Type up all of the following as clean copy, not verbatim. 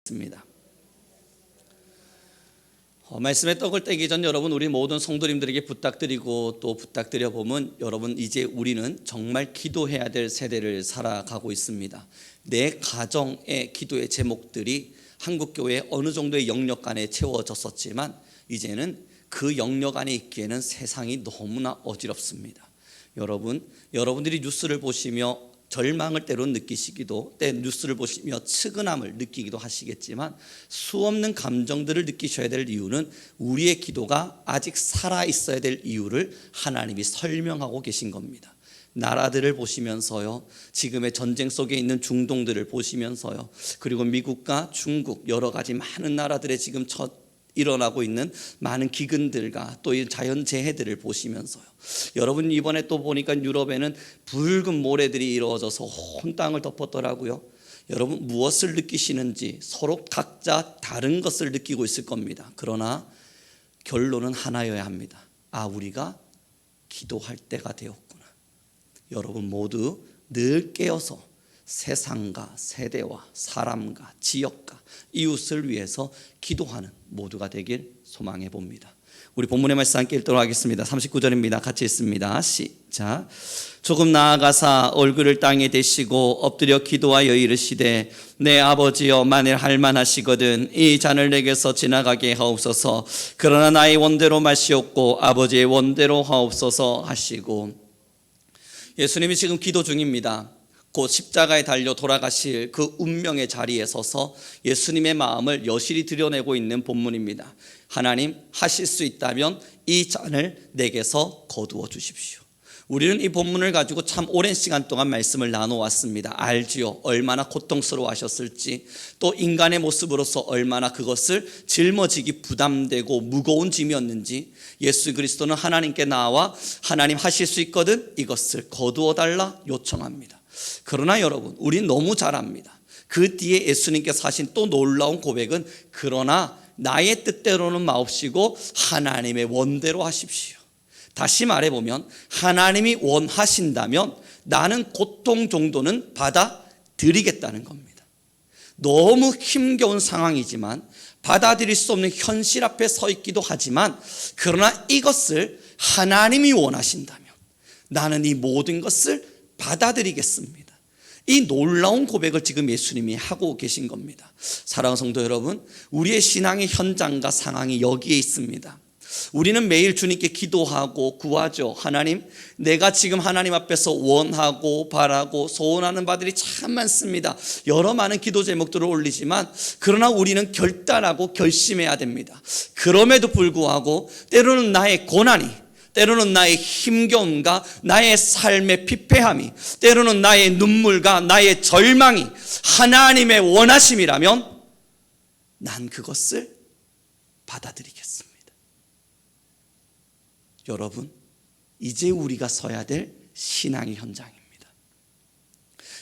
있습니다. 말씀에 떡을 떼기 전 여러분, 우리 모든 성도님들에게 부탁드리고 또 부탁드려 보면, 여러분 이제 우리는 정말 기도해야 될 세대를 살아가고 있습니다. 내 가정의 기도의 제목들이 한국교회에 어느 정도의 영역 안에 채워졌었지만 이제는 그 영역 안에 있기에는 세상이 너무나 어지럽습니다. 여러분들이 뉴스를 보시며 절망을 때론 느끼시기도, 뉴스를 보시며 측은함을 느끼기도 하시겠지만, 수없는 감정들을 느끼셔야 될 이유는 우리의 기도가 아직 살아있어야 될 이유를 하나님이 설명하고 계신 겁니다. 나라들을 보시면서요, 지금의 전쟁 속에 있는 중동들을 보시면서요, 그리고 미국과 중국 여러 가지 많은 나라들의 지금 일어나고 있는 많은 기근들과 또 이 자연재해들을 보시면서요, 여러분 이번에 또 보니까 유럽에는 붉은 모래들이 이루어져서 온 땅을 덮었더라고요. 여러분 무엇을 느끼시는지 서로 각자 다른 것을 느끼고 있을 겁니다. 그러나 결론은 하나여야 합니다. 우리가 기도할 때가 되었구나. 여러분 모두 늘 깨어서 세상과 세대와 사람과 지역과 이웃을 위해서 기도하는 모두가 되길 소망해 봅니다. 우리 본문의 말씀 함께 읽도록 하겠습니다. 39절입니다. 같이 읽습니다. 시작. 조금 나아가사 얼굴을 땅에 대시고 엎드려 기도하여 이르시되, 내 아버지여, 만일 할만하시거든 이 잔을 내게서 지나가게 하옵소서. 그러나 나의 원대로 마시옵고 아버지의 원대로 하옵소서 하시고, 예수님이 지금 기도 중입니다. 곧 십자가에 달려 돌아가실 그 운명의 자리에 서서 예수님의 마음을 여실히 드러내고 있는 본문입니다. 하나님, 하실 수 있다면 이 잔을 내게서 거두어 주십시오. 우리는 이 본문을 가지고 참 오랜 시간 동안 말씀을 나눠왔습니다. 알지요, 얼마나 고통스러워 하셨을지, 또 인간의 모습으로서 얼마나 그것을 짊어지기 부담되고 무거운 짐이었는지. 예수 그리스도는 하나님께 나와 하나님, 하실 수 있거든 이것을 거두어 달라 요청합니다. 그러나 여러분, 우린 너무 잘 압니다. 그 뒤에 예수님께서 하신 또 놀라운 고백은, 그러나 나의 뜻대로는 마옵시고 하나님의 원대로 하십시오. 다시 말해보면, 하나님이 원하신다면 나는 고통 정도는 받아들이겠다는 겁니다. 너무 힘겨운 상황이지만, 받아들일 수 없는 현실 앞에 서 있기도 하지만, 그러나 이것을 하나님이 원하신다면 나는 이 모든 것을 받아들이겠습니다. 이 놀라운 고백을 지금 예수님이 하고 계신 겁니다. 사랑하는 성도 여러분, 우리의 신앙의 현장과 상황이 여기에 있습니다. 우리는 매일 주님께 기도하고 구하죠. 하나님, 내가 지금 하나님 앞에서 원하고 바라고 소원하는 바들이 참 많습니다. 여러 많은 기도 제목들을 올리지만, 그러나 우리는 결단하고 결심해야 됩니다. 그럼에도 불구하고 때로는 나의 고난이, 때로는 나의 힘겨움과 나의 삶의 피폐함이, 때로는 나의 눈물과 나의 절망이 하나님의 원하심이라면 난 그것을 받아들이겠습니다. 여러분, 이제 우리가 서야 될 신앙의 현장입니다.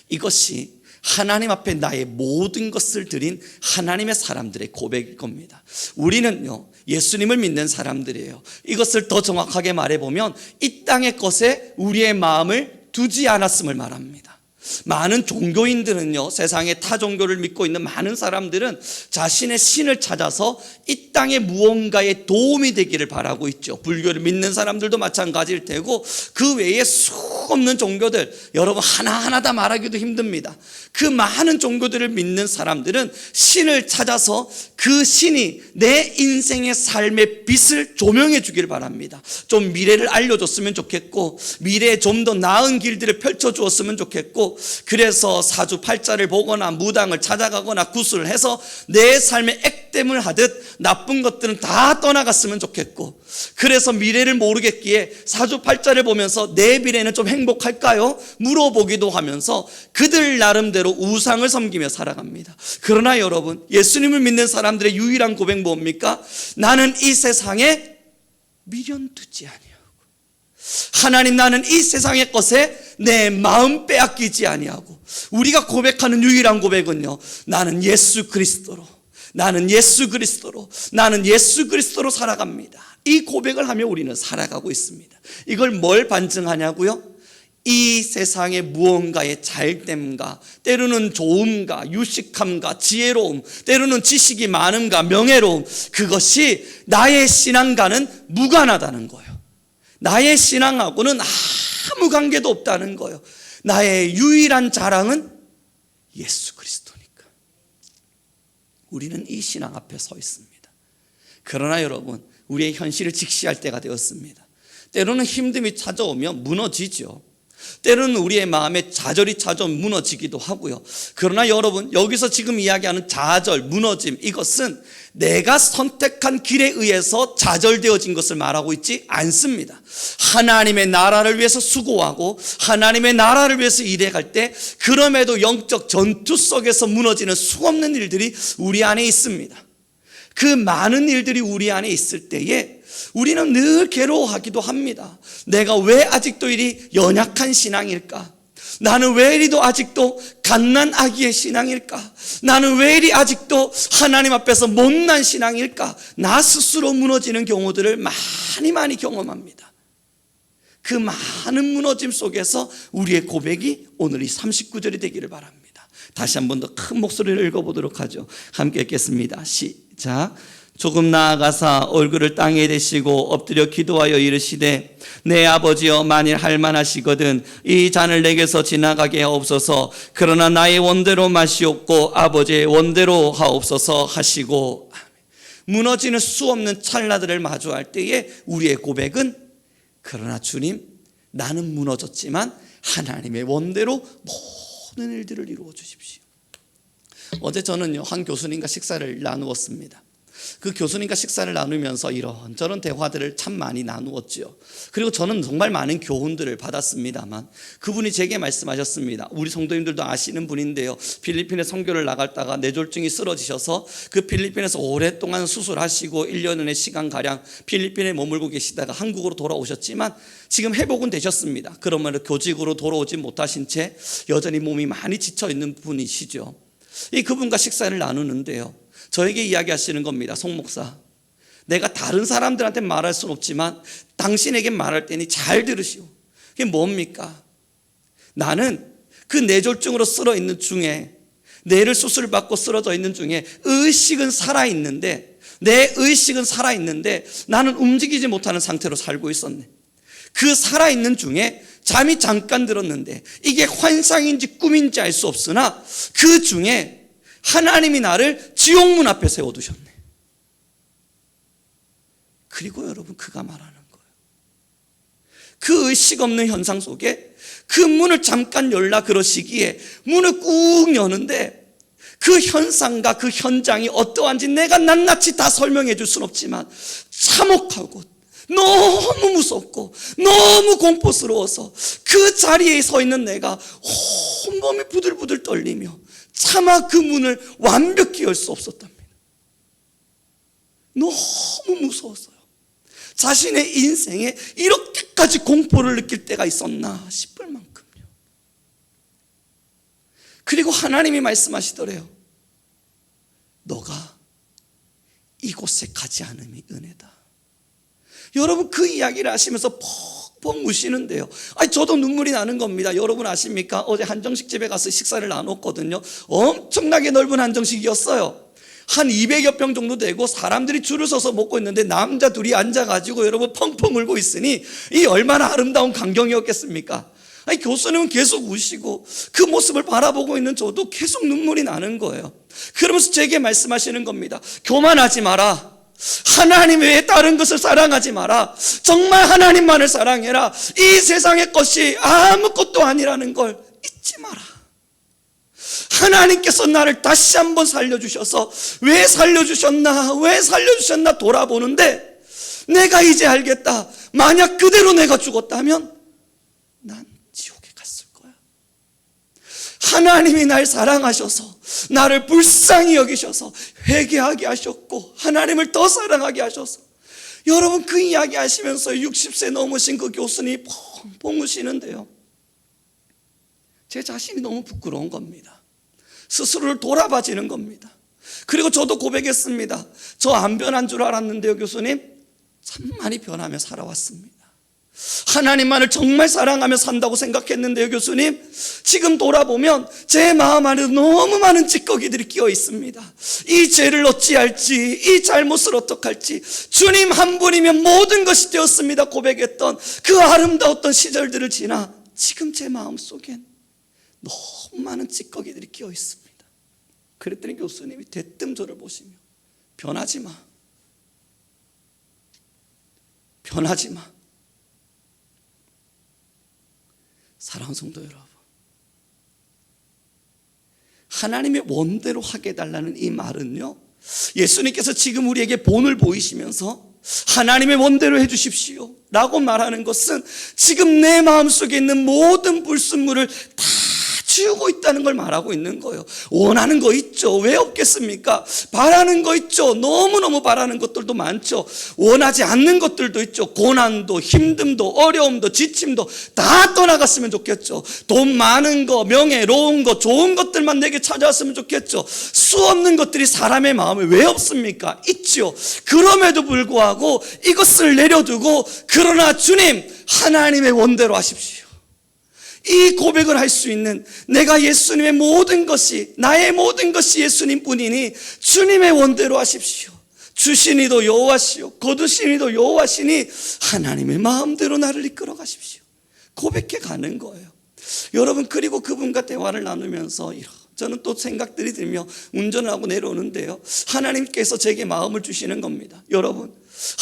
이것이 하나님 앞에 나의 모든 것을 드린 하나님의 사람들의 고백일 겁니다. 우리는요, 예수님을 믿는 사람들이에요. 이것을 더 정확하게 말해보면, 이 땅의 것에 우리의 마음을 두지 않았음을 말합니다. 많은 종교인들은요, 세상의 타 종교를 믿고 있는 많은 사람들은 자신의 신을 찾아서 이 땅에 무언가에 도움이 되기를 바라고 있죠. 불교를 믿는 사람들도 마찬가지일 테고, 그 외에 수없는 종교들, 여러분 하나하나 다 말하기도 힘듭니다. 그 많은 종교들을 믿는 사람들은 신을 찾아서 그 신이 내 인생의 삶의 빛을 조명해 주길 바랍니다. 좀 미래를 알려줬으면 좋겠고, 미래에 좀 더 나은 길들을 펼쳐주었으면 좋겠고, 그래서 사주팔자를 보거나 무당을 찾아가거나 구슬을 해서 내 삶에 액땜을 하듯 나쁜 것들은 다 떠나갔으면 좋겠고, 그래서 미래를 모르겠기에 사주팔자를 보면서 내 미래는 좀 행복할까요? 물어보기도 하면서 그들 나름대로 우상을 섬기며 살아갑니다. 그러나 여러분, 예수님을 믿는 사람들의 유일한 고백 뭡니까? 나는 이 세상에 미련 두지 아니하고, 하나님, 나는 이 세상의 것에 내 마음 빼앗기지 아니하고. 우리가 고백하는 유일한 고백은요, 나는 예수 그리스도로, 나는 예수 그리스도로, 나는 예수 그리스도로 살아갑니다. 이 고백을 하며 우리는 살아가고 있습니다. 이걸 뭘 반증하냐고요? 이 세상의 무언가의 잘됨과 때로는 좋음과 유식함과 지혜로움, 때로는 지식이 많음과 명예로움, 그것이 나의 신앙과는 무관하다는 거예요. 나의 신앙하고는 아무 관계도 없다는 거예요. 나의 유일한 자랑은 예수 그리스도니까. 우리는 이 신앙 앞에 서 있습니다. 그러나 여러분, 우리의 현실을 직시할 때가 되었습니다. 때로는 힘듦이 찾아오면 무너지죠. 때로는 우리의 마음에 좌절이 찾아오면 무너지기도 하고요. 그러나 여러분, 여기서 지금 이야기하는 좌절, 무너짐, 이것은 내가 선택한 길에 의해서 좌절되어진 것을 말하고 있지 않습니다. 하나님의 나라를 위해서 수고하고 하나님의 나라를 위해서 일해갈 때 그럼에도 영적 전투 속에서 무너지는 수없는 일들이 우리 안에 있습니다. 그 많은 일들이 우리 안에 있을 때에 우리는 늘 괴로워하기도 합니다. 내가 왜 아직도 이리 연약한 신앙일까? 나는 왜 이리도 아직도 갓난아기의 신앙일까? 나는 왜 이리 아직도 하나님 앞에서 못난 신앙일까? 나 스스로 무너지는 경우들을 많이 경험합니다. 그 많은 무너짐 속에서 우리의 고백이 오늘 이 39절이 되기를 바랍니다. 다시 한 번 더 큰 목소리를 읽어보도록 하죠. 함께 읽겠습니다. 시작. 조금 나아가사 얼굴을 땅에 대시고 엎드려 기도하여 이르시되 내 아버지여, 만일 할만하시거든 이 잔을 내게서 지나가게 하옵소서. 그러나 나의 원대로 마시옵고 아버지의 원대로 하옵소서 하시고. 무너지는 수없는 찰나들을 마주할 때에 우리의 고백은, 그러나 주님, 나는 무너졌지만 하나님의 원대로 모든 일들을 이루어 주십시오. 어제 저는요, 한 교수님과 식사를 나누었습니다. 그 교수님과 식사를 나누면서 이런저런 대화들을 참 많이 나누었죠. 그리고 저는 정말 많은 교훈들을 받았습니다만 그분이 제게 말씀하셨습니다. 우리 성도님들도 아시는 분인데요, 필리핀에 선교를 나갔다가 뇌졸중이 쓰러지셔서 그 필리핀에서 오랫동안 수술하시고 1년의 시간가량 필리핀에 머물고 계시다가 한국으로 돌아오셨지만 지금 회복은 되셨습니다. 그러면 교직으로 돌아오지 못하신 채 여전히 몸이 많이 지쳐있는 분이시죠. 그분과 식사를 나누는데요, 저에게 이야기하시는 겁니다. 송 목사, 내가 다른 사람들한테 말할 수는 없지만 당신에게 말할 때니 잘 들으시오. 그게 뭡니까? 나는 그 뇌졸중으로 쓰러 있는 중에, 뇌를 수술받고 쓰러져 있는 중에 의식은 살아있는데, 내 의식은 살아있는데 나는 움직이지 못하는 상태로 살고 있었네. 그 살아있는 중에 잠이 잠깐 들었는데 이게 환상인지 꿈인지 알 수 없으나 그 중에 하나님이 나를 지옥문 앞에 세워두셨네. 그리고 여러분, 그가 말하는 거예요. 그 의식 없는 현상 속에 그 문을 잠깐 열라 그러시기에 문을 꾹 여는데 그 현상과 그 현장이 어떠한지 내가 낱낱이 다 설명해 줄 수는 없지만 참혹하고 너무 무섭고 너무 공포스러워서 그 자리에 서 있는 내가 온몸이 부들부들 떨리며 차마 그 문을 완벽히 열 수 없었답니다. 너무 무서웠어요. 자신의 인생에 이렇게까지 공포를 느낄 때가 있었나 싶을 만큼요. 그리고 하나님이 말씀하시더래요. 너가 이곳에 가지 않음이 은혜다. 여러분, 그 이야기를 하시면서 펑펑 우시는데요, 저도 눈물이 나는 겁니다. 여러분 아십니까? 어제 한정식 집에 가서 식사를 나눴거든요. 엄청나게 넓은 한정식이었어요. 한 200여 평 정도 되고 사람들이 줄을 서서 먹고 있는데 남자 둘이 앉아가지고 여러분 펑펑 울고 있으니 이 얼마나 아름다운 광경이었겠습니까? 교수님은 계속 우시고 그 모습을 바라보고 있는 저도 계속 눈물이 나는 거예요. 그러면서 제게 말씀하시는 겁니다. 교만하지 마라. 하나님 외에 다른 것을 사랑하지 마라. 정말 하나님만을 사랑해라. 이 세상의 것이 아무것도 아니라는 걸 잊지 마라. 하나님께서 나를 다시 한번 살려주셔서 왜 살려주셨나 돌아보는데 내가 이제 알겠다. 만약 그대로 내가 죽었다면 난 지옥에 갔을 거야. 하나님이 날 사랑하셔서 나를 불쌍히 여기셔서 회개하게 하셨고 하나님을 더 사랑하게 하셔서, 여러분 그 이야기 하시면서 60세 넘으신 그 교수님이 펑펑 우시는데요, 제 자신이 너무 부끄러운 겁니다. 스스로를 돌아봐지는 겁니다. 그리고 저도 고백했습니다. 저 안 변한 줄 알았는데요, 교수님, 참 많이 변하며 살아왔습니다. 하나님만을 정말 사랑하며 산다고 생각했는데요, 교수님. 지금 돌아보면 제 마음 안에 너무 많은 찌꺼기들이 끼어 있습니다. 이 죄를 어찌할지, 이 잘못을 어떡할지, 주님 한 분이면 모든 것이 되었습니다 고백했던 그 아름다웠던 시절들을 지나 지금 제 마음 속엔 너무 많은 찌꺼기들이 끼어 있습니다. 그랬더니 교수님이 대뜸 저를 보시며 변하지 마, 변하지 마. 사랑하는 성도 여러분, 하나님의 원대로 하게 해달라는 이 말은요, 예수님께서 지금 우리에게 본을 보이시면서 하나님의 원대로 해주십시오 라고 말하는 것은 지금 내 마음속에 있는 모든 불순물을 다 지우고 있다는 걸 말하고 있는 거예요. 원하는 거 있죠. 왜 없겠습니까? 바라는 거 있죠. 너무너무 바라는 것들도 많죠. 원하지 않는 것들도 있죠. 고난도, 힘듦도, 어려움도, 지침도 다 떠나갔으면 좋겠죠. 돈 많은 거, 명예로운 거, 좋은 것들만 내게 찾아왔으면 좋겠죠. 수 없는 것들이 사람의 마음에 왜 없습니까? 있죠. 그럼에도 불구하고 이것을 내려두고, 그러나 주님, 하나님의 원대로 하십시오. 이 고백을 할 수 있는, 내가 예수님의 모든 것이, 나의 모든 것이 예수님 뿐이니 주님의 원대로 하십시오. 주시니도 여호와시오, 거두시니도 여호와시니 하나님의 마음대로 나를 이끌어 가십시오. 고백해 가는 거예요. 여러분, 그리고 그분과 대화를 나누면서 저는 또 생각들이 들며 운전을 하고 내려오는데요, 하나님께서 제게 마음을 주시는 겁니다. 여러분,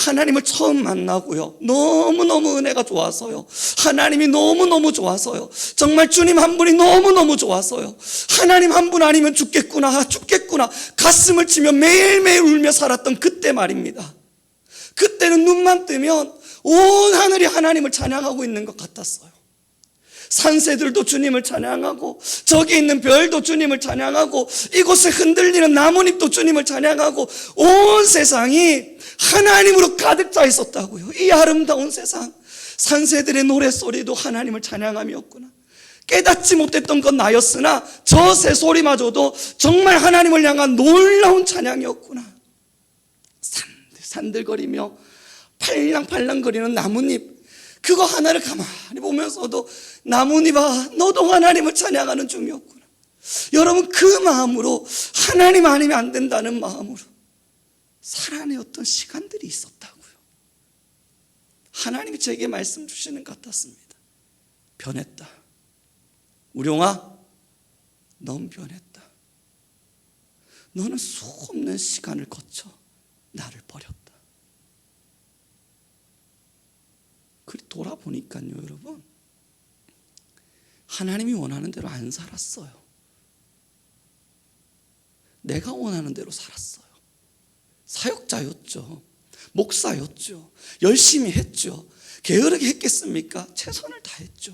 하나님을 처음 만나고요, 너무너무 은혜가 좋아서요, 하나님이 너무너무 좋아서요, 정말 주님 한 분이 너무너무 좋아서요, 하나님 한 분 아니면 죽겠구나, 죽겠구나 가슴을 치며 매일매일 울며 살았던 그때 말입니다. 그때는 눈만 뜨면 온 하늘이 하나님을 찬양하고 있는 것 같았어요. 산새들도 주님을 찬양하고, 저기 있는 별도 주님을 찬양하고, 이곳에 흔들리는 나뭇잎도 주님을 찬양하고, 온 세상이 하나님으로 가득 차 있었다고요. 이 아름다운 세상, 산새들의 노랫소리도 하나님을 찬양함이었구나. 깨닫지 못했던 건 나였으나 저 새소리마저도 정말 하나님을 향한 놀라운 찬양이었구나. 산들거리며 팔랑팔랑거리는 나뭇잎, 그거 하나를 가만히 보면서도 나뭇잎아, 너도 하나님을 찬양하는 중이었구나. 여러분, 그 마음으로, 하나님 아니면 안 된다는 마음으로 살아내었던 시간들이 있었다고요. 하나님이 제게 말씀 주시는 것 같았습니다. 변했다. 우룡아, 넌 변했다. 너는 수없는 시간을 거쳐 나를 버렸다. 그리 돌아보니까요, 여러분, 하나님이 원하는 대로 안 살았어요. 내가 원하는 대로 살았어요. 사역자였죠. 목사였죠. 열심히 했죠. 게으르게 했겠습니까? 최선을 다했죠.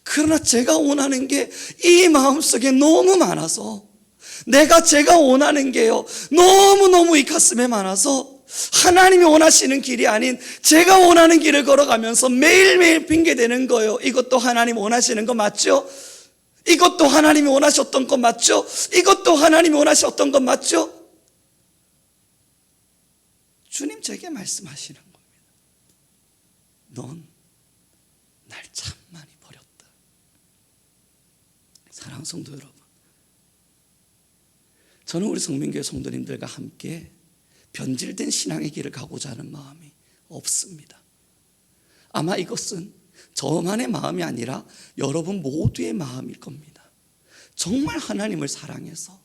그러나 제가 원하는 게 이 마음속에 너무 많아서, 제가 원하는 게요, 너무너무 이 가슴에 많아서 하나님이 원하시는 길이 아닌 제가 원하는 길을 걸어가면서 매일매일 핑계대는 거예요. 이것도 하나님 원하시는 거 맞죠? 이것도 하나님이 원하셨던 것 맞죠? 이것도 하나님이 원하셨던 것 맞죠? 주님 제게 말씀하시는 겁니다. 넌 날 참 많이 버렸다. 사랑하는 성도 여러분, 저는 우리 성민교회 성도님들과 함께 변질된 신앙의 길을 가고자 하는 마음이 없습니다. 아마 이것은 저만의 마음이 아니라 여러분 모두의 마음일 겁니다. 정말 하나님을 사랑해서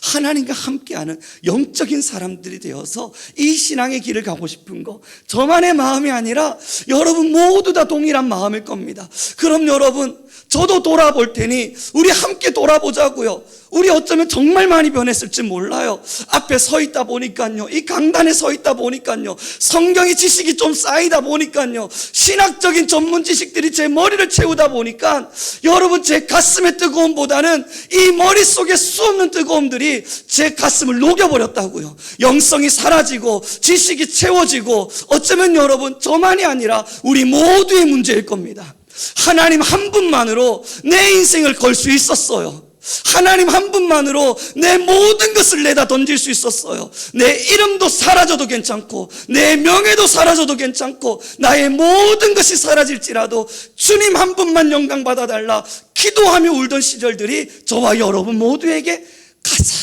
하나님과 함께하는 영적인 사람들이 되어서 이 신앙의 길을 가고 싶은 거, 저만의 마음이 아니라 여러분 모두 다 동일한 마음일 겁니다. 그럼 여러분, 저도 돌아볼 테니 우리 함께 돌아보자고요. 우리 어쩌면 정말 많이 변했을지 몰라요. 앞에 서 있다 보니까요, 이 강단에 서 있다 보니까요, 성경의 지식이 좀 쌓이다 보니까요, 신학적인 전문 지식들이 제 머리를 채우다 보니까 여러분, 제 가슴의 뜨거움보다는 이 머릿속에 수없는 뜨거움들이 제 가슴을 녹여버렸다고요. 영성이 사라지고 지식이 채워지고, 어쩌면 여러분 저만이 아니라 우리 모두의 문제일 겁니다. 하나님 한 분만으로 내 인생을 걸 수 있었어요. 하나님 한 분만으로 내 모든 것을 내다 던질 수 있었어요. 내 이름도 사라져도 괜찮고 내 명예도 사라져도 괜찮고 나의 모든 것이 사라질지라도 주님 한 분만 영광 받아달라 기도하며 울던 시절들이 저와 여러분 모두에게 가장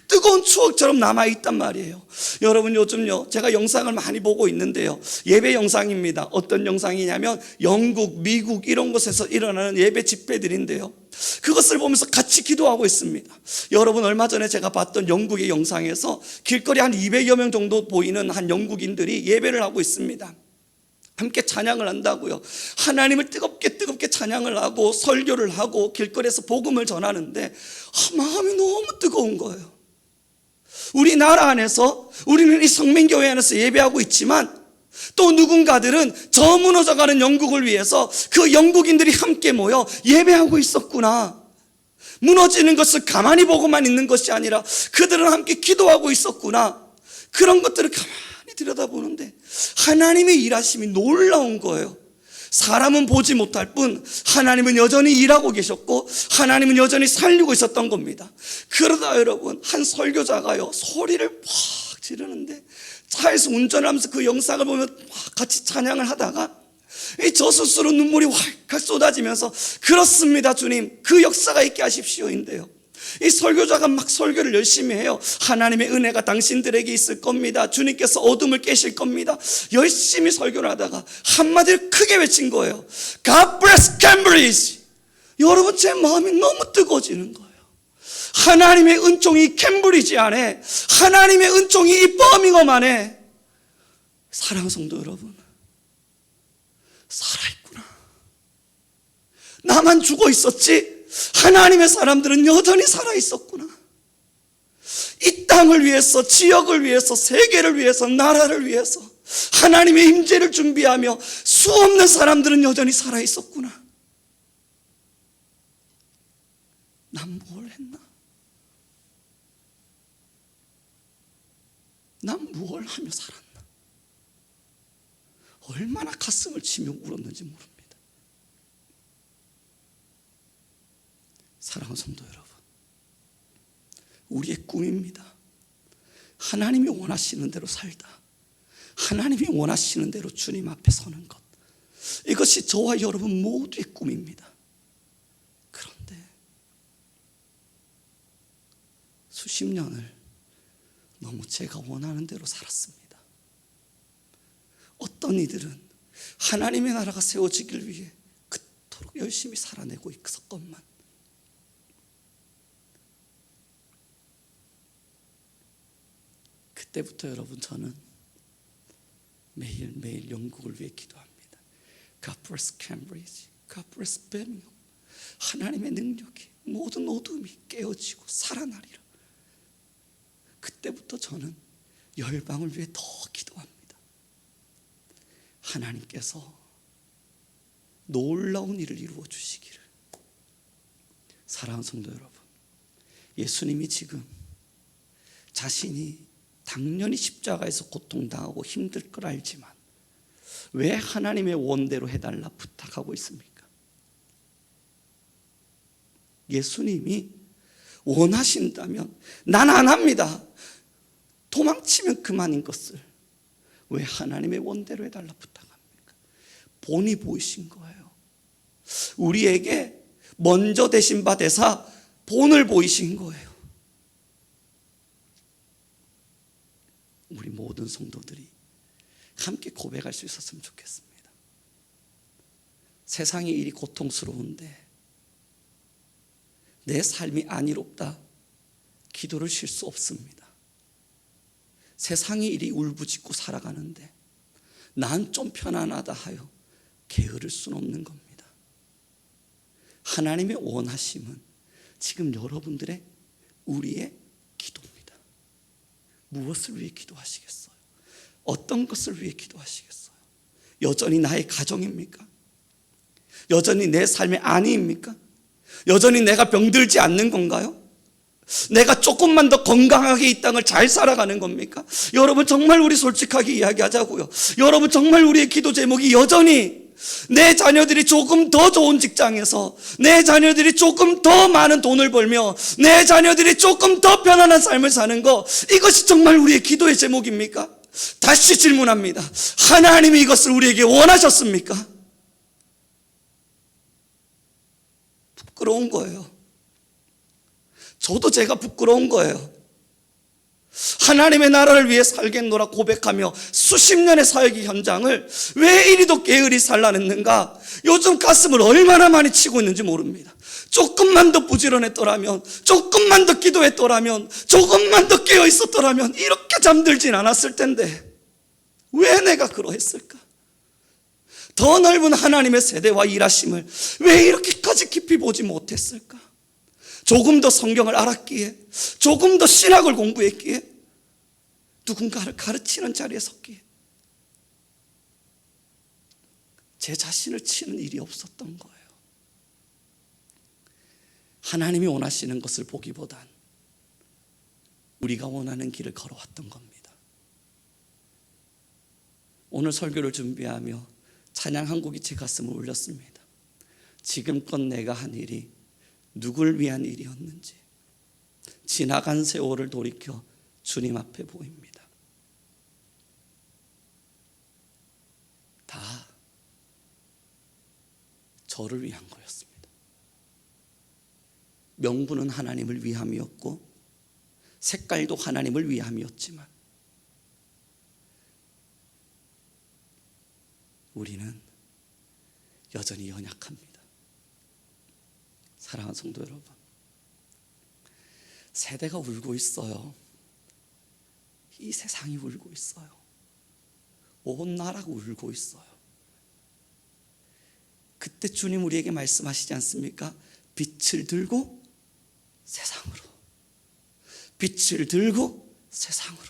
뜨거운 추억처럼 남아있단 말이에요. 여러분, 요즘요 제가 영상을 많이 보고 있는데요, 예배 영상입니다. 어떤 영상이냐면 영국, 미국 이런 곳에서 일어나는 예배 집회들인데요, 그것을 보면서 같이 기도하고 있습니다. 여러분, 얼마 전에 제가 봤던 영국의 영상에서 길거리 한 200여 명 정도 보이는 한 영국인들이 예배를 하고 있습니다. 함께 찬양을 한다고요. 하나님을 뜨겁게 찬양을 하고 설교를 하고 길거리에서 복음을 전하는데 마음이 너무 뜨거운 거예요. 우리나라 안에서 우리는 이 성민교회 안에서 예배하고 있지만 또 누군가들은 저 무너져가는 영국을 위해서 그 영국인들이 함께 모여 예배하고 있었구나. 무너지는 것을 가만히 보고만 있는 것이 아니라 그들은 함께 기도하고 있었구나. 그런 것들을 가만히 들여다보는데 하나님의 일하심이 놀라운 거예요. 사람은 보지 못할 뿐 하나님은 여전히 일하고 계셨고 하나님은 여전히 살리고 있었던 겁니다. 그러다 여러분, 한 설교자가요 소리를 팍 지르는데 차에서 운전을 하면서 그 영상을 보면 같이 찬양을 하다가 저 스스로 눈물이 활칵 쏟아지면서 그렇습니다 주님, 그 역사가 있게 하십시오인데요, 이 설교자가 막 설교를 열심히 해요. 하나님의 은혜가 당신들에게 있을 겁니다. 주님께서 어둠을 깨실 겁니다. 열심히 설교를 하다가 한마디를 크게 외친 거예요. God bless Cambridge. 여러분, 제 마음이 너무 뜨거워지는 거예요. 하나님의 은총이 이 캠브리지 안에, 하나님의 은총이 이 버밍엄 안에, 사랑하는 성도 여러분, 살아있구나. 나만 죽어 있었지 하나님의 사람들은 여전히 살아있었구나. 이 땅을 위해서, 지역을 위해서, 세계를 위해서, 나라를 위해서 하나님의 임재를 준비하며 수없는 사람들은 여전히 살아있었구나. 난 뭘 했나? 난 무엇을 하며 살았나? 얼마나 가슴을 치며 울었는지 모릅니다. 사랑하는 성도 여러분, 우리의 꿈입니다. 하나님이 원하시는 대로 살다, 하나님이 원하시는 대로 주님 앞에 서는 것, 이것이 저와 여러분 모두의 꿈입니다. 그런데 수십 년을 너무 제가 원하는 대로 살았습니다. 어떤 이들은 하나님의 나라가 세워지길 위해 그토록 열심히 살아내고 있었건만 그때부터 여러분, 저는 매일매일 영국을 위해 기도합니다. God bless Cambridge, God bless Birmingham. 하나님의 능력이 모든 어둠이 깨어지고 살아나리라. 그때부터 저는 열방을 위해 더 기도합니다. 하나님께서 놀라운 일을 이루어 주시기를. 사랑하는 성도 여러분, 예수님이 지금 자신이 당연히 십자가에서 고통당하고 힘들 걸 알지만 왜 하나님의 원대로 해달라 부탁하고 있습니까? 예수님이 원하신다면 난 안 합니다, 도망치면 그만인 것을 왜 하나님의 원대로 해달라 부탁합니까? 본이 보이신 거예요. 우리에게 먼저 되신 바 되사 본을 보이신 거예요. 우리 모든 성도들이 함께 고백할 수 있었으면 좋겠습니다. 세상의 일이 고통스러운데 내 삶이 안이롭다 기도를 쉴 수 없습니다. 세상의 일이 울부짖고 살아가는데 난 좀 편안하다 하여 게으를 수는 없는 겁니다. 하나님의 원하심은 지금 여러분들의, 우리의 기도입니다. 무엇을 위해 기도하시겠어요? 어떤 것을 위해 기도하시겠어요? 여전히 나의 가정입니까? 여전히 내 삶의 안위입니까? 여전히 내가 병들지 않는 건가요? 내가 조금만 더 건강하게 이 땅을 잘 살아가는 겁니까? 여러분, 정말 우리 솔직하게 이야기하자고요. 여러분, 정말 우리의 기도 제목이 여전히 내 자녀들이 조금 더 좋은 직장에서, 내 자녀들이 조금 더 많은 돈을 벌며, 내 자녀들이 조금 더 편안한 삶을 사는 것, 이것이 정말 우리의 기도의 제목입니까? 다시 질문합니다. 하나님이 이것을 우리에게 원하셨습니까? 부끄러운 거예요. 저도 제가 부끄러운 거예요. 하나님의 나라를 위해 살겠노라 고백하며 수십 년의 사역의 현장을 왜 이리도 게으리 살라냈는가? 요즘 가슴을 얼마나 많이 치고 있는지 모릅니다. 조금만 더 부지런했더라면, 조금만 더 기도했더라면, 조금만 더 깨어 있었더라면 이렇게 잠들진 않았을 텐데 왜 내가 그러했을까? 더 넓은 하나님의 세대와 일하심을 왜 이렇게까지 깊이 보지 못했을까? 조금 더 성경을 알았기에, 조금 더 신학을 공부했기에, 누군가를 가르치는 자리에 섰기에 제 자신을 치는 일이 없었던 거예요. 하나님이 원하시는 것을 보기보단 우리가 원하는 길을 걸어왔던 겁니다. 오늘 설교를 준비하며 찬양 한 곡이 제 가슴을 울렸습니다. 지금껏 내가 한 일이 누굴 위한 일이었는지 지나간 세월을 돌이켜 주님 앞에 보입니다. 다 저를 위한 거였습니다. 명분은 하나님을 위함이었고 색깔도 하나님을 위함이었지만 우리는 여전히 연약합니다. 사랑하는 성도 여러분, 세대가 울고 있어요. 이 세상이 울고 있어요. 온 나라가 울고 있어요. 그때 주님 우리에게 말씀하시지 않습니까? 빛을 들고 세상으로, 빛을 들고 세상으로,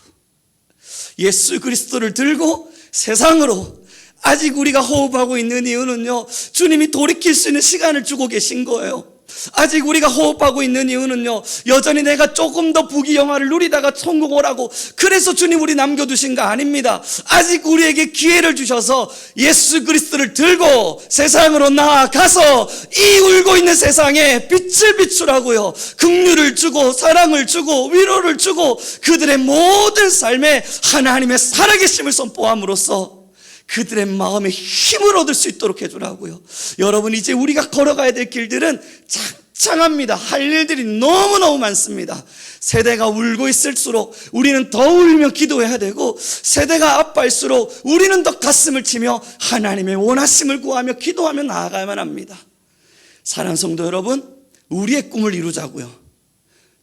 예수 그리스도를 들고 세상으로. 아직 우리가 호흡하고 있는 이유는요, 주님이 돌이킬 수 있는 시간을 주고 계신 거예요. 아직 우리가 호흡하고 있는 이유는요, 여전히 내가 조금 더 부귀영화를 누리다가 천국 오라고 그래서 주님 우리 남겨두신 거 아닙니다. 아직 우리에게 기회를 주셔서 예수 그리스도를 들고 세상으로 나아가서 이 울고 있는 세상에 빛을 비추라고요. 긍휼을 주고 사랑을 주고 위로를 주고 그들의 모든 삶에 하나님의 살아계심을 선포함으로써 그들의 마음에 힘을 얻을 수 있도록 해주라고요. 여러분, 이제 우리가 걸어가야 될 길들은 창창합니다. 할 일들이 너무너무 많습니다. 세대가 울고 있을수록 우리는 더 울며 기도해야 되고, 세대가 아파할수록 우리는 더 가슴을 치며 하나님의 원하심을 구하며 기도하며 나아가야만 합니다. 사랑하는 성도 여러분, 우리의 꿈을 이루자고요.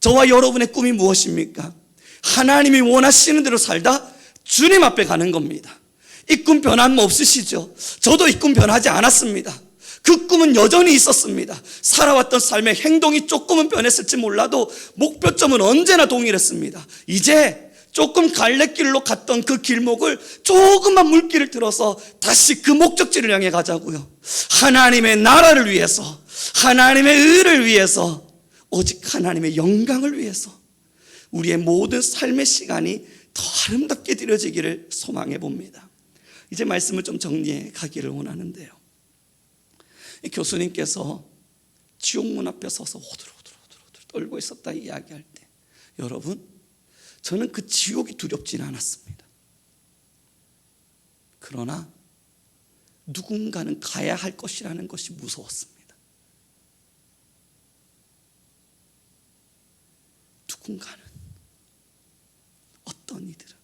저와 여러분의 꿈이 무엇입니까? 하나님이 원하시는 대로 살다 주님 앞에 가는 겁니다. 이 꿈 변함 없으시죠? 저도 이 꿈 변하지 않았습니다. 그 꿈은 여전히 있었습니다. 살아왔던 삶의 행동이 조금은 변했을지 몰라도 목표점은 언제나 동일했습니다. 이제 조금 갈래길로 갔던 그 길목을 조금만 물길을 들어서 다시 그 목적지를 향해 가자고요. 하나님의 나라를 위해서, 하나님의 의를 위해서, 오직 하나님의 영광을 위해서 우리의 모든 삶의 시간이 더 아름답게 드려지기를 소망해 봅니다. 이제 말씀을 좀 정리해 가기를 원하는데요, 이 교수님께서 지옥문 앞에 서서 오들오들 떨고 있었다 이야기할 때, 여러분, 저는 그 지옥이 두렵지는 않았습니다. 그러나 누군가는 가야 할 것이라는 것이 무서웠습니다. 누군가는, 어떤 이들은.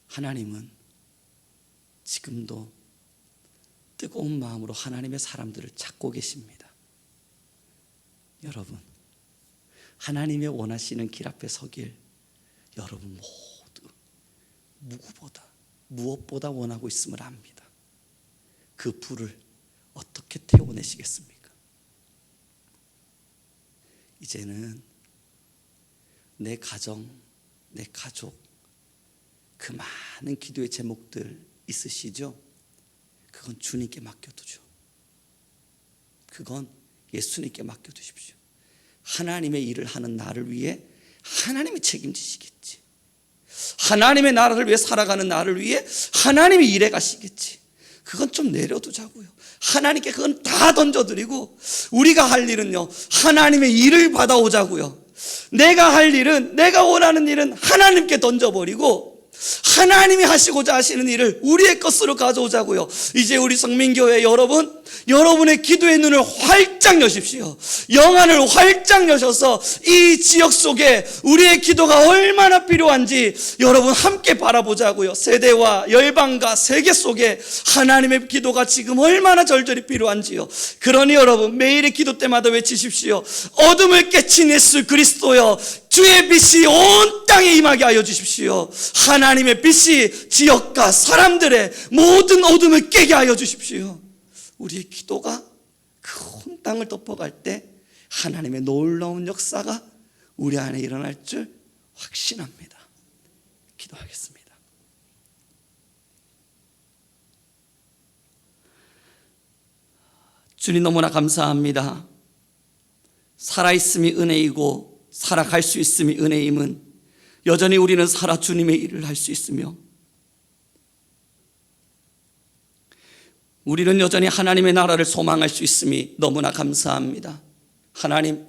하나님은 지금도 뜨거운 마음으로 하나님의 사람들을 찾고 계십니다. 여러분, 하나님의 원하시는 길 앞에 서길 여러분 모두 누구보다 무엇보다 원하고 있음을 압니다. 그 불을 어떻게 태워내시겠습니까? 이제는 내 가정, 내 가족, 그 많은 기도의 제목들 있으시죠? 그건 주님께 맡겨두죠. 그건 예수님께 맡겨두십시오. 하나님의 일을 하는 나를 위해 하나님이 책임지시겠지. 하나님의 나라를 위해 살아가는 나를 위해 하나님이 일해 가시겠지. 그건 좀 내려두자고요. 하나님께 그건 다 던져드리고 우리가 할 일은요, 하나님의 일을 받아오자고요. 내가 할 일은, 내가 원하는 일은 하나님께 던져버리고 하나님이 하시고자 하시는 일을 우리의 것으로 가져오자고요. 이제 우리 성민교회 여러분, 여러분의 기도의 눈을 활짝 여십시오. 영안을 활짝 여셔서 이 지역 속에 우리의 기도가 얼마나 필요한지 여러분 함께 바라보자고요. 세대와 열방과 세계 속에 하나님의 기도가 지금 얼마나 절절히 필요한지요. 그러니 여러분 매일의 기도 때마다 외치십시오. 어둠을 깨친 예수 그리스도여, 주의 빛이 온 땅에 임하게 하여 주십시오. 하나님의 빛이 지역과 사람들의 모든 어둠을 깨게 하여 주십시오. 우리의 기도가 그 온 땅을 덮어갈 때 하나님의 놀라운 역사가 우리 안에 일어날 줄 확신합니다. 기도하겠습니다. 주님 너무나 감사합니다. 살아있음이 은혜이고 살아갈 수 있음이 은혜임은 여전히 우리는 살아 주님의 일을 할 수 있으며 우리는 여전히 하나님의 나라를 소망할 수 있음이 너무나 감사합니다. 하나님,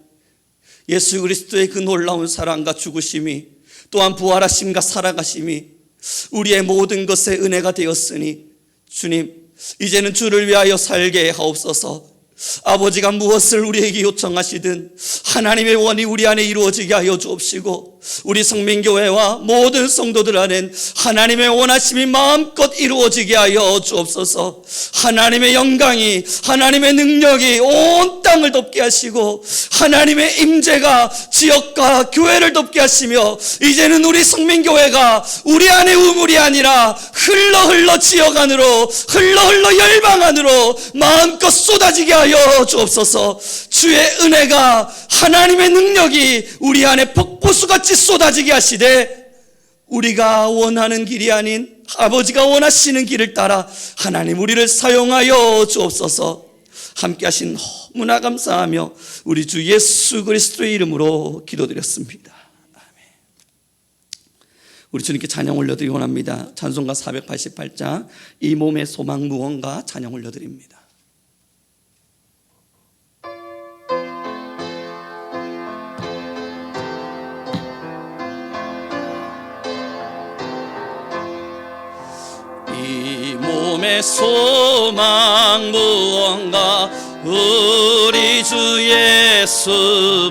예수 그리스도의 그 놀라운 사랑과 죽으심이 또한 부활하심과 살아가심이 우리의 모든 것에 은혜가 되었으니 주님, 이제는 주를 위하여 살게 하옵소서. 아버지가 무엇을 우리에게 요청하시든 하나님의 원이 우리 안에 이루어지게 하여 주옵시고 우리 성민교회와 모든 성도들 안엔 하나님의 원하심이 마음껏 이루어지게 하여 주옵소서. 하나님의 영광이, 하나님의 능력이 온 땅을 덮게 하시고 하나님의 임재가 지역과 교회를 덮게 하시며 이제는 우리 성민교회가 우리 안에 우물이 아니라 흘러 지역 안으로 흘러 열방 안으로 마음껏 쏟아지게 하여 주옵소서. 주의 은혜가, 하나님의 능력이 우리 안에 폭포수같이 쏟아지게 하시되 우리가 원하는 길이 아닌 아버지가 원하시는 길을 따라 하나님 우리를 사용하여 주옵소서. 함께 하신 너무나 감사하며 우리 주 예수 그리스도의 이름으로 기도드렸습니다. 아멘. 우리 주님께 찬양 올려드리기 원합니다. 찬송가 488장 이 몸의 소망 무언가 찬양 올려드립니다. 이 몸의 소망 무언가 우리 주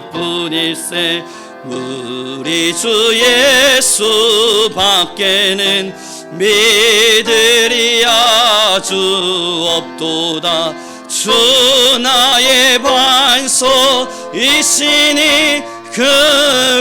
예수뿐일세. 우리 주 예수 밖에는 믿으리 아주 없도다. 주 나의 반석이시니 그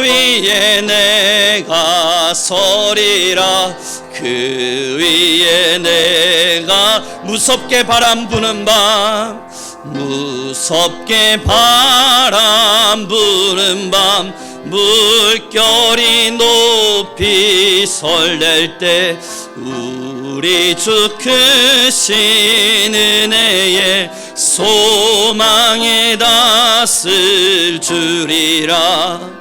위에 내가 서리라. 그 위에 내가 무섭게 바람 부는 밤, 무섭게 바람 부는 밤, 물결이 높이 설렐 때 우리 주 크신 은혜에 소망에 닿을 줄이라.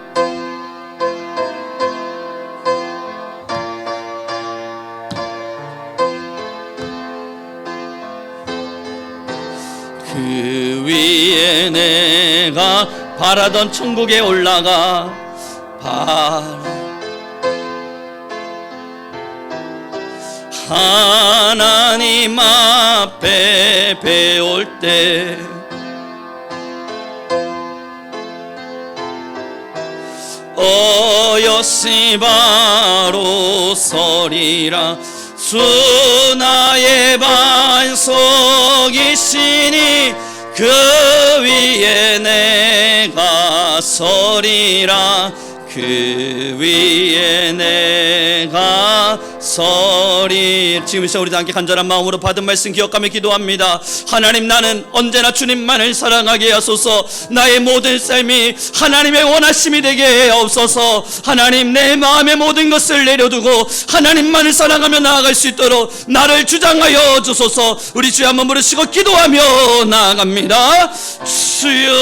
그 위에 내가 바라던 천국에 올라가 하나님 앞에 배울 때 어여시 바로 서리라. 주 나의 반석이시니 그 위에 내가 서리라. 그 위에 내가 서리. 지금 이 시간 우리도 함께 간절한 마음으로 받은 말씀 기억하며 기도합니다. 하나님, 나는 언제나 주님만을 사랑하게 하소서. 나의 모든 삶이 하나님의 원하심이 되게 하옵소서. 하나님, 내 마음의 모든 것을 내려두고 하나님만을 사랑하며 나아갈 수 있도록 나를 주장하여 주소서. 우리 주여 한번 부르시고 기도하며 나아갑니다. 주여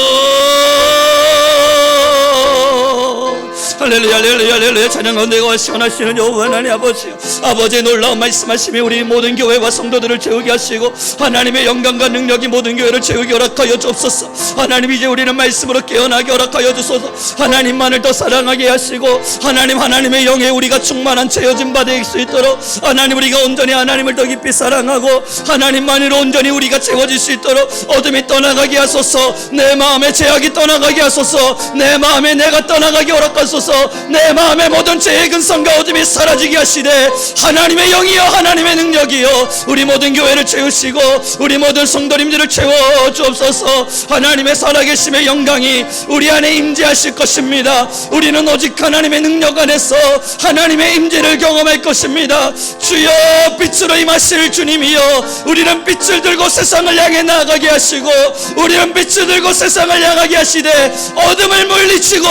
할렐루야. 할렐루야 할렐루야 할렐루야. 찬양 가운데 시원하시는 여호와 하나님 아버지요, 아버지의 놀라운 말씀하심이 우리 모든 교회와 성도들을 채우게 하시고 하나님의 영광과 능력이 모든 교회를 채우게 허락하여 주옵소서. 하나님, 이제 우리는 말씀으로 깨어나게 허락하여 주소서. 하나님만을 더 사랑하게 하시고 하나님의 영에 우리가 충만한 채워진 바 될 수 있도록 하나님, 우리가 온전히 하나님을 더 깊이 사랑하고 하나님만으로 온전히 우리가 채워질 수 있도록 어둠이 떠나가게 하소서. 내 마음의 죄악이 떠나가게 하소서. 내 마음에 내가 떠나가게 허락하소서. 내 마음의 모든 죄의 근성과 어둠이 사라지게 하시되 하나님의 영이여, 하나님의 능력이여 우리 모든 교회를 채우시고 우리 모든 성도님들을 채워 주옵소서. 하나님의 살아계심의 영광이 우리 안에 임재하실 것입니다. 우리는 오직 하나님의 능력 안에서 하나님의 임재를 경험할 것입니다. 주여, 빛으로 임하실 주님이여, 우리는 빛을 들고 세상을 향해 나아가게 하시고 우리는 빛을 들고 세상을 향하게 하시되 어둠을 물리치고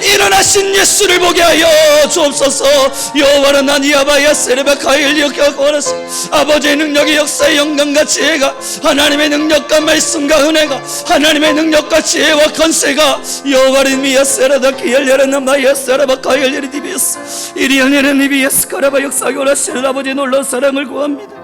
일어나신 예수를 보게 하여 주옵소서. 여호와는 나니아바야 세레바카일 여겨고라스. 아버지의 능력의 역사의 영광과 지혜가, 하나님의 능력과 말씀과 은혜가, 하나님의 능력과 지혜와 건세가 여호와를 미야세라다 기열려는 마야세라바카일 디비스 이리안에는 니비야스 카라바 역사에 오라시는 아버지의 놀라운 사랑을 구합니다.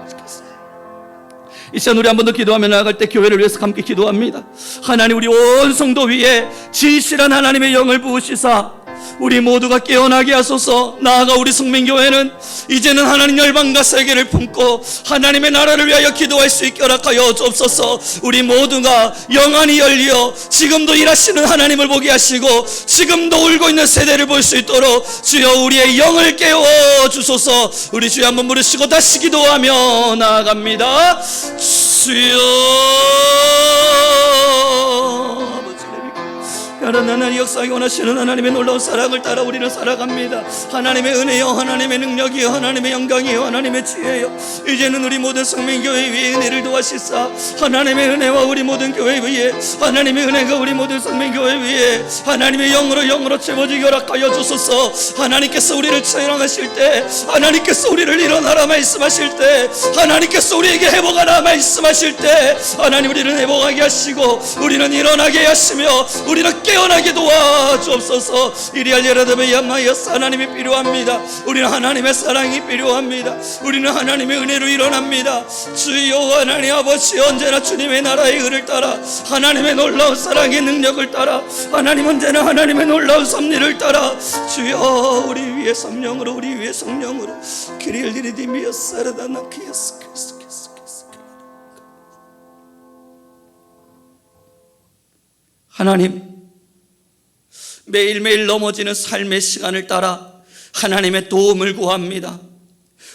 이 시간 우리 한 번 더 기도하며 나아갈 때 교회를 위해서 함께 기도합니다. 하나님, 우리 온 성도 위에 진실한 하나님의 영을 부으시사 우리 모두가 깨어나게 하소서. 나아가 우리 성민교회는 이제는 하나님 열방과 세계를 품고 하나님의 나라를 위하여 기도할 수 있게 허락하여 주옵소서. 우리 모두가 영안이 열려 지금도 일하시는 하나님을 보게 하시고 지금도 울고 있는 세대를 볼 수 있도록 주여 우리의 영을 깨워 주소서. 우리 주여 한번 부르시고 다시 기도하며 나아갑니다. 주여, 하나님 역사에 원하시는 하나님의 놀라운 사랑을 따라 우리는 살아갑니다. 하나님의 은혜여, 하나님의 능력이여, 하나님의 영광이여, 하나님의 지혜여, 이제는 우리 모든 성민교회 위에 은혜를 도하시사 하나님의 은혜와 우리 모든 교회 위에 하나님의 은혜가 우리 모든 성민교회 위에 하나님의 영으로 채워지게 허락하여 주소서. 하나님께서 우리를 사랑하실 때, 하나님께서 우리를 일어나라 말씀하실 때, 하나님께서 우리에게 회복하라 말씀하실 때 하나님, 우리는 회복하게 하시고 우리는 일어나게 하시며 우리는 깨어나게 도와주옵소서. 이리알리라드베 야마이어스. 하나님이 필요합니다. 우리는 하나님의 사랑이 필요합니다. 우리는 하나님의 은혜로 일어납니다. 주여 하나님 아버지, 언제나 주님의 나라의 의를 따라 하나님의 놀라운 사랑의 능력을 따라 하나님, 언제나 하나님의 놀라운 섭리를 따라 주여 우리 위에 성령으로, 우리 위에 성령으로 키리엘리디미어스라다나키야스. 하나님, 매일매일 넘어지는 삶의 시간을 따라 하나님의 도움을 구합니다.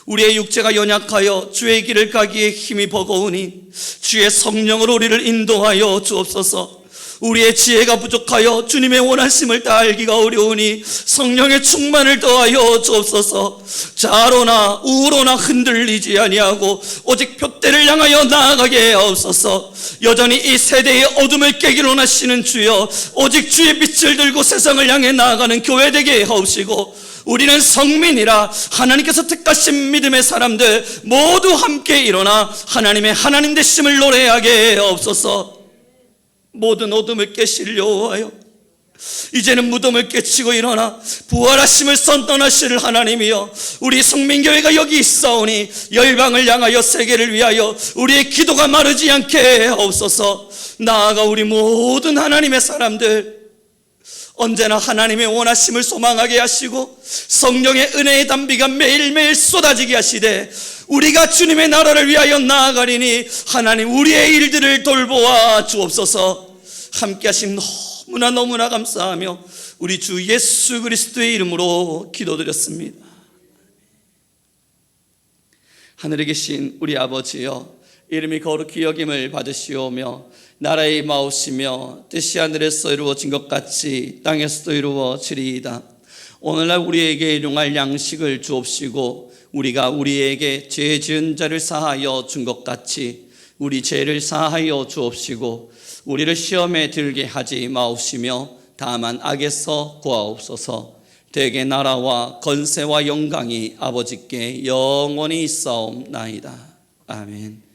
우리의 육체가 연약하여 주의 길을 가기에 힘이 버거우니 주의 성령으로 우리를 인도하여 주옵소서. 우리의 지혜가 부족하여 주님의 원하심을 다 알기가 어려우니 성령의 충만을 더하여 주옵소서. 좌로나 우로나 흔들리지 아니하고 오직 표대를 향하여 나아가게 하옵소서. 여전히 이 세대의 어둠을 깨기로 원하시는 주여, 오직 주의 빛을 들고 세상을 향해 나아가는 교회 되게 하옵시고 우리는 성민이라 하나님께서 택하신 믿음의 사람들 모두 함께 일어나 하나님의 하나님 되심을 노래하게 하옵소서. 모든 어둠을 깨시려 하여 이제는 무덤을 깨치고 일어나 부활하심을 선언하실 하나님이여, 우리 성민교회가 여기 있사오니 열방을 향하여 세계를 위하여 우리의 기도가 마르지 않게 하옵소서. 나아가 우리 모든 하나님의 사람들 언제나 하나님의 원하심을 소망하게 하시고 성령의 은혜의 담비가 매일매일 쏟아지게 하시되 우리가 주님의 나라를 위하여 나아가리니 하나님, 우리의 일들을 돌보아 주옵소서. 함께 하심 너무나 감사하며 우리 주 예수 그리스도의 이름으로 기도드렸습니다. 하늘에 계신 우리 아버지여, 이름이 거룩히 여김을 받으시오며 나라의 임하옵시며 뜻이 하늘에서 이루어진 것 같이 땅에서도 이루어지리이다. 오늘날 우리에게 일용할 양식을 주옵시고 우리가 우리에게 죄 지은 자를 사하여 준 것 같이 우리 죄를 사하여 주옵시고 우리를 시험에 들게 하지 마옵시며 다만 악에서 구하옵소서. 대개 나라와 건세와 영광이 아버지께 영원히 있사옵나이다. 아멘.